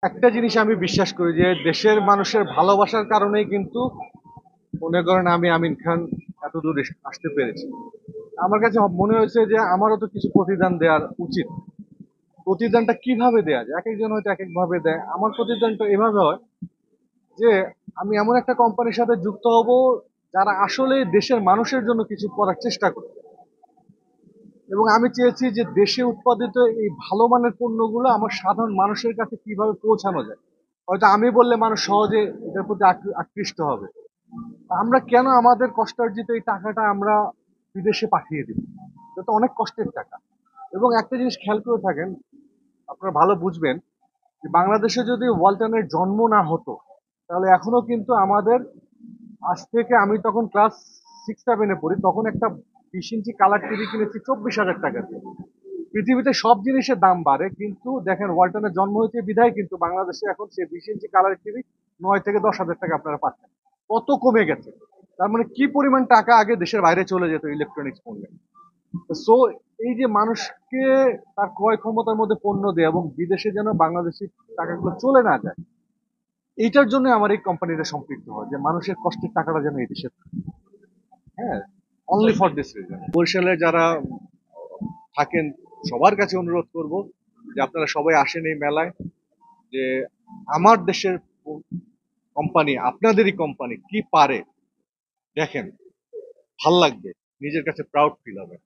একটা জিনিস আমি বিশ্বাস করি যে দেশের মানুষের ভালোবাসার কারণেই কিন্তু মনে করেন আমি আমিন খান এত দূর আসতে পেরেছি। আমার কাছে মনে হয়েছে যে আমারও তো কিছু প্রতিদান দেওয়ার উচিত। প্রতিদানটা কিভাবে দেয়া যায়, এক একজন হয়তো এক এক ভাবে দেয়। আমার প্রতিদানটা এভাবে হয় যে আমি এমন একটা কোম্পানির সাথে যুক্ত হব যারা আসলে দেশের মানুষের জন্য কিছু করার চেষ্টা করে। এবং আমি চেয়েছি যে দেশে উৎপাদিত এই ভালো মানের পণ্যগুলো আমার সাধারণ মানুষের কাছে কিভাবে পৌঁছানো যায়। হয়তো আমি বললে মানুষ সহজে এটার প্রতি আকৃষ্ট হবে। আমরা কেন আমাদের কষ্টার্জিত এই টাকাটা আমরা বিদেশে পাঠিয়ে দিব? এটা তো অনেক কষ্টের টাকা। এবং একটা জিনিস খেয়াল করে থাকেন, আপনারা ভালো বুঝবেন যে বাংলাদেশে যদি ওয়ালটনের জন্ম না হতো তাহলে এখনো কিন্তু আমাদের, আজ থেকে আমি তখন ক্লাস 6-7-এ পড়ি, তখন একটা 20 ইঞ্চি কালার টিভি কিনেছি 24,000 টাকা দিয়ে। পৃথিবীতে সব জিনিসের দাম বাড়ে, কিন্তু দেখেন ওয়ালটনের জন্ম হয়েছে বিধায় কিন্তু বাংলাদেশে এখন সে 20 ইঞ্চি কালার টিভি 9 থেকে 10 হাজার টাকা আপনারা পাচ্ছেন। কত কমে গেছে! তার মানে কি পরিমাণ টাকা আগে দেশের বাইরে চলে যেত ইলেকট্রনিক্স পণ্যে। সো এই যে মানুষকে তার ক্রয় ক্ষমতার মধ্যে পণ্য দেয় এবং বিদেশে যেন বাংলাদেশি টাকাগুলো চলে না যায়, এইটার জন্য আমার এই কোম্পানিতে সম্পৃক্ত হয় যে মানুষের কষ্টের টাকাটা যেন এই দেশে থাকে। হ্যাঁ, অনলি ফর দিস রিজন। বরিশালে যারা থাকেন সবার কাছে অনুরোধ করব যে আপনারা সবাই আসেন এই মেলায়। যে আমার দেশের কোম্পানি, আপনাদেরই কোম্পানি কি পারে দেখেন, ভাল লাগবে, নিজের কাছে প্রাউড ফিল হবে।